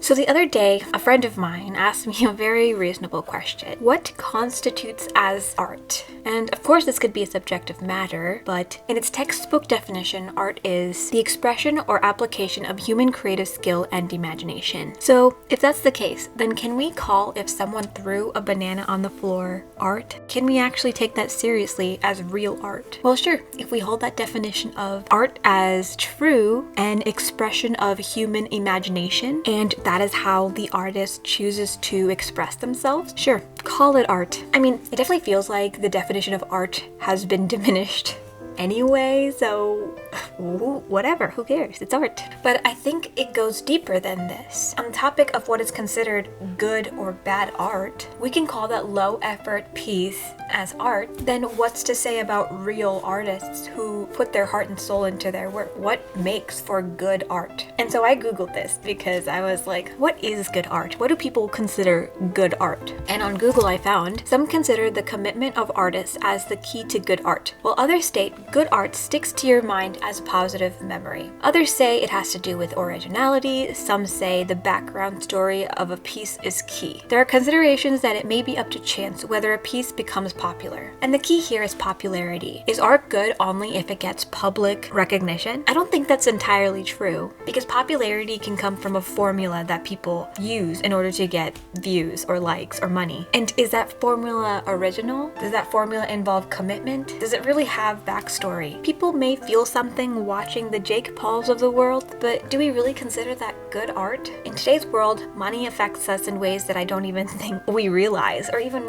So the other day, a friend of mine asked me a very reasonable question. What constitutes as art? And of course this could be a subjective matter, but in its textbook definition, art is the expression or application of human creative skill and imagination. So if that's the case, then can we call if someone threw a banana on the floor art? Can we actually take that seriously as real art? Well, sure, if we hold that definition of art as true, an expression of human imagination, and that is how the artist chooses to express themselves, sure, call it art. I mean, it definitely feels like the definition of art has been diminished anyway, so whatever, who cares? It's art. But I think it goes deeper than this. On the topic of what is considered good or bad art, we can call that low effort piece as art. Then what's to say about real artists who put their heart and soul into their work? What makes for good art? And so I googled this because I was like, what is good art? What do people consider good art? And on Google I found some consider the commitment of artists as the key to good art, while others state good art sticks to your mind as a positive memory. Others say it has to do with originality. Some say the background story of a piece is key. There are considerations that it may be up to chance whether a piece becomes popular. And the key here is popularity. Is art good only if it gets public recognition? I don't think that's entirely true, because popularity can come from a formula that people use in order to get views or likes or money. And is that formula original? Does that formula involve commitment? Does it really have backstory? People may feel something watching the Jake Pauls of the world, but do we really consider that good art? In today's world, money affects us in ways that I don't even think we realize, or even,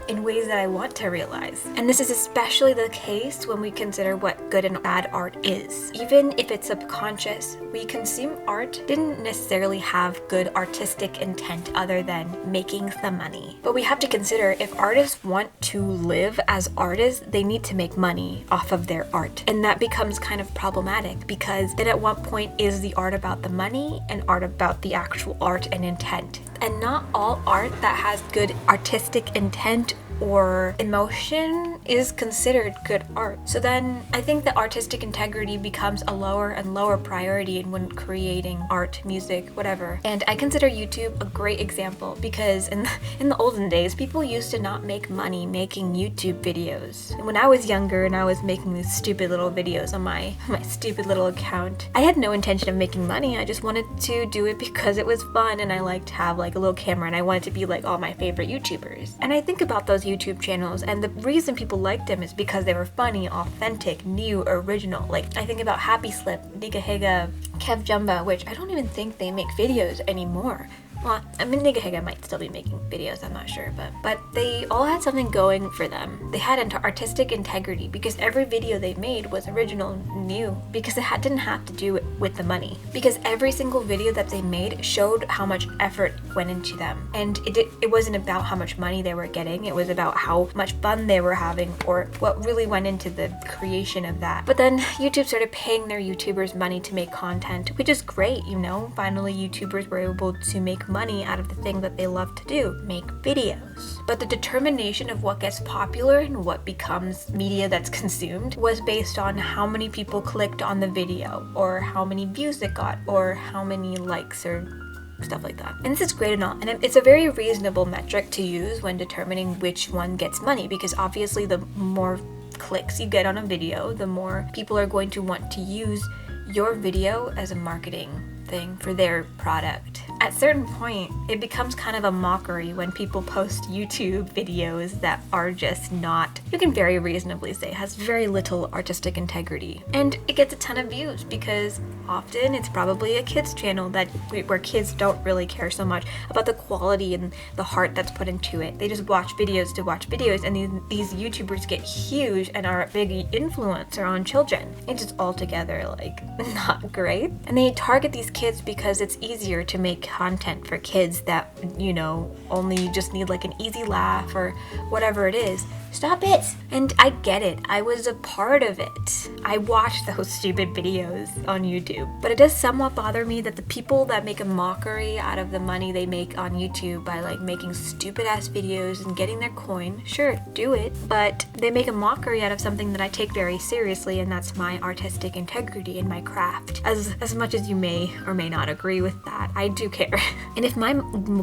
in ways that I want to realize. And this is especially the case when we consider what good and bad art is. Even if it's subconscious, we consume art didn't necessarily have good artistic intent other than making some money. But we have to consider if artists want to live as artists, they need to make money off of their art. And that becomes kind of problematic, because then at what point is the art about the money and art about the actual art and intent? And not all art that has good artistic intent or emotion is considered good art. So then I think that artistic integrity becomes a lower and lower priority when creating art, music, whatever. And I consider YouTube a great example, because in the olden days, people used to not make money making YouTube videos. And when I was younger and I was making these stupid little videos on my stupid little account, I had no intention of making money. I just wanted to do it because it was fun, and I liked to have like a little camera, and I wanted to be like all my favorite YouTubers. And I think about those YouTube channels, and the reason people liked them is because they were funny, authentic, new, original. Like, I think about Happy Slip, Niga Higa, Kev Jumba, which I don't even think they make videos anymore. Well, I mean, Niga Higa might still be making videos, I'm not sure, but they all had something going for them. They had artistic integrity, because every video they made was original, new, because it didn't have to do with the money. Because every single video that they made showed how much effort went into them. And it wasn't about how much money they were getting, it was about how much fun they were having, or what really went into the creation of that. But then YouTube started paying their YouTubers money to make content, which is great, Finally, YouTubers were able to make money out of the thing that they love to do, make videos. But the determination of what gets popular and what becomes media that's consumed was based on how many people clicked on the video, or how many views it got, or how many likes, or stuff like that. And this is great and all, and it's a very reasonable metric to use when determining which one gets money, because obviously the more clicks you get on a video, the more people are going to want to use your video as a marketing thing for their product. At a certain point, it becomes kind of a mockery when people post YouTube videos that are just not, you can very reasonably say, has very little artistic integrity. And it gets a ton of views because often it's probably a kids channel where kids don't really care so much about the quality and the heart that's put into it. They just watch videos to watch videos, and these YouTubers get huge and are a big influencer on children. It's just altogether not great. And they target these kids because it's easier to make content for kids that only just need like an easy laugh or whatever it is. Stop it. And I get it. I was a part of it. I watched those stupid videos on YouTube. But it does somewhat bother me that the people that make a mockery out of the money they make on YouTube by like making stupid ass videos and getting their coin, sure, do it. But they make a mockery out of something that I take very seriously, and that's my artistic integrity and my craft. As much as you may or may not agree with that, I do care. And if my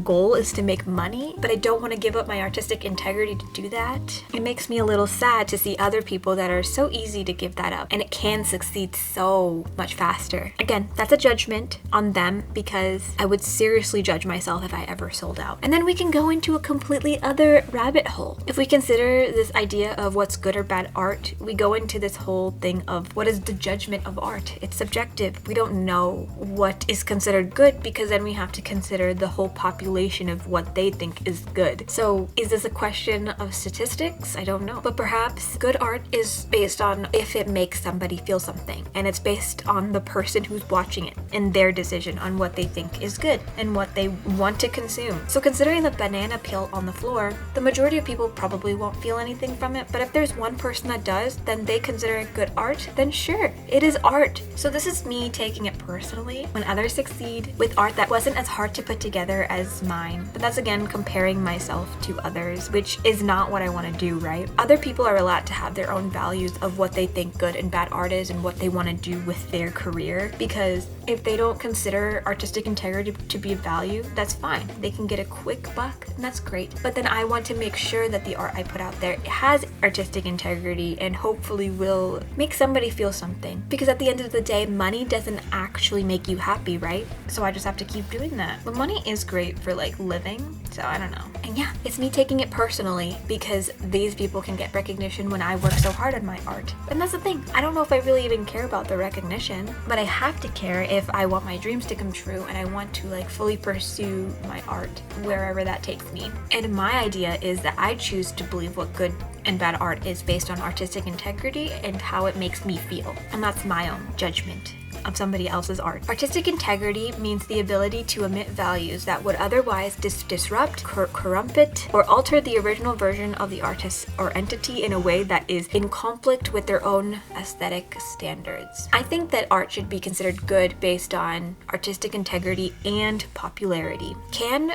goal is to make money, but I don't want to give up my artistic integrity to do that, it makes me a little sad to see other people that are so easy to give that up, and it can succeed so much faster. Again, that's a judgment on them, because I would seriously judge myself if I ever sold out. And then we can go into a completely other rabbit hole. If we consider this idea of what's good or bad art, we go into this whole thing of what is the judgment of art. It's subjective. We don't know what is considered good, because then we have to consider the whole population of what they think is good. So is this a question of statistics? I don't know. But perhaps good art is based on if it makes somebody feel something, and it's based on the person who's watching it and their decision on what they think is good and what they want to consume. So considering the banana peel on the floor, the majority of people probably won't feel anything from it, but if there's one person that does, then they consider it good art, then sure, it is art. So this is me taking it personally when others succeed with art that wasn't as hard to put together as mine. But that's again comparing myself to others, which is not what I want to do, right? Other people are allowed to have their own values of what they think good and bad art is and what they want to do with their career, because if they don't consider artistic integrity to be a value, that's fine. They can get a quick buck, and that's great. But then I want to make sure that the art I put out there has artistic integrity and hopefully will make somebody feel something. Because at the end of the day, money doesn't actually make you happy, right? So I just have to keep doing that. But money is great for like living, so I don't know. And yeah, it's me taking it personally, because these people can get recognition when I work so hard on my art. And that's the thing. I don't know if I really even care about the recognition, but I have to care if I want my dreams to come true and I want to like fully pursue my art wherever that takes me. And my idea is that I choose to believe what good and bad art is based on artistic integrity and how it makes me feel. And that's my own judgment of somebody else's art. Artistic integrity means the ability to emit values that would otherwise disrupt, corrupt, or alter the original version of the artist or entity in a way that is in conflict with their own aesthetic standards. I think that art should be considered good based on artistic integrity and popularity. Can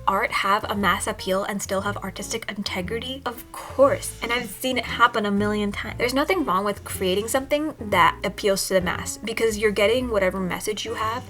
art have a mass appeal and still have artistic integrity? Of course, and I've seen it happen a million times. There's nothing wrong with creating something that appeals to the mass, because you're getting whatever message you have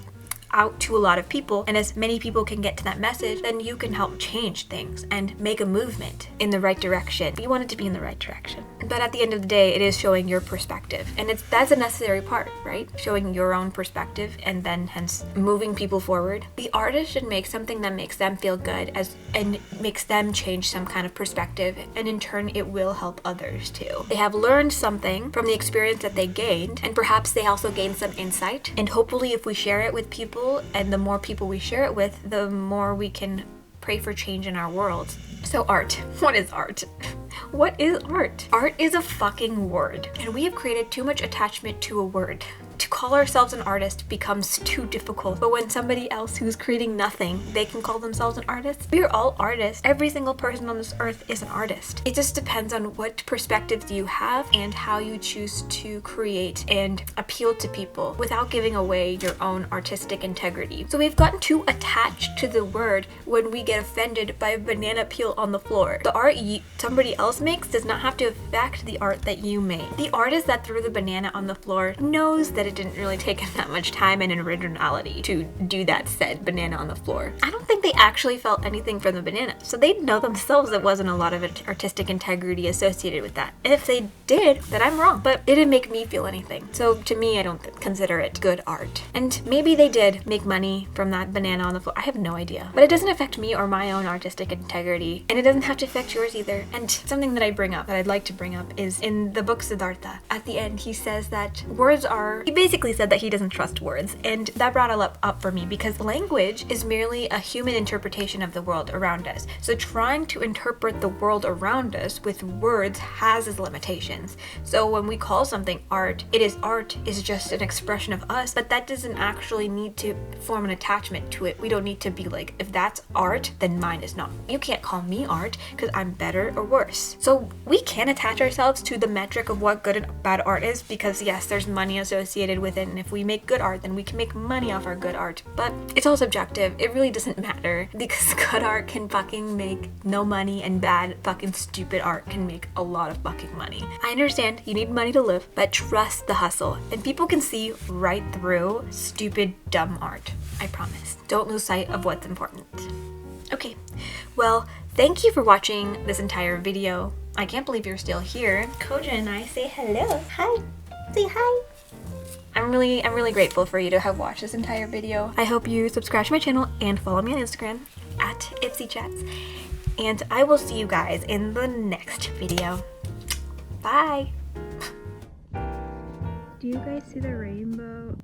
out to a lot of people, and as many people can get to that message, then you can help change things and make a movement in the right direction. You want it to be in the right direction. But at the end of the day, it is showing your perspective, and that's a necessary part, right? Showing your own perspective and then hence moving people forward. The artist should make something that makes them feel good and makes them change some kind of perspective, and in turn it will help others too. They have learned something from the experience that they gained, and perhaps they also gained some insight, and hopefully if we share it with people, and the more people we share it with, the more we can pray for change in our world. So art. What is art? What is art? Art is a fucking word, and we have created too much attachment to a word. To call ourselves an artist becomes too difficult, but when somebody else who's creating nothing, they can call themselves an artist. We are all artists. Every single person on this earth is an artist. It just depends on what perspectives you have and how you choose to create and appeal to people without giving away your own artistic integrity. So we've gotten too attached to the word when we get offended by a banana peel on the floor. The art somebody else makes does not have to affect the art that you made. The artist that threw the banana on the floor knows that it didn't really take him that much time and originality to do that said banana on the floor. I don't think they actually felt anything from the banana, so they know themselves there wasn't a lot of artistic integrity associated with that. And if they did, then I'm wrong, but it didn't make me feel anything. So to me, I don't consider it good art. And maybe they did make money from that banana on the floor. I have no idea. But it doesn't affect me or my own artistic integrity, and it doesn't have to affect yours either. And something that I'd like to bring up is in the book Siddhartha. At the end, he says that he basically said that he doesn't trust words, and that brought it up for me, because language is merely a human interpretation of the world around us. So trying to interpret the world around us with words has its limitations. So when we call something art is just an expression of us, but that doesn't actually need to form an attachment to it. We don't need to be like, if that's art, then mine is not. You can't call me art because I'm better or worse. So we can attach ourselves to the metric of what good and bad art is, because yes, there's money associated with it, and if we make good art, then we can make money off our good art. But it's all subjective. It really doesn't matter, because good art can fucking make no money, and bad fucking stupid art can make a lot of fucking money. I understand you need money to live, but trust the hustle, and people can see right through stupid, dumb art. I promise. Don't lose sight of what's important. Okay, well, thank you for watching this entire video. I can't believe you're still here. Koja and I say hello. Hi. Say hi. I'm really grateful for you to have watched this entire video. I hope you subscribe to my channel and follow me on Instagram at ipsychats. And I will see you guys in the next video. Bye. Do you guys see the rainbow?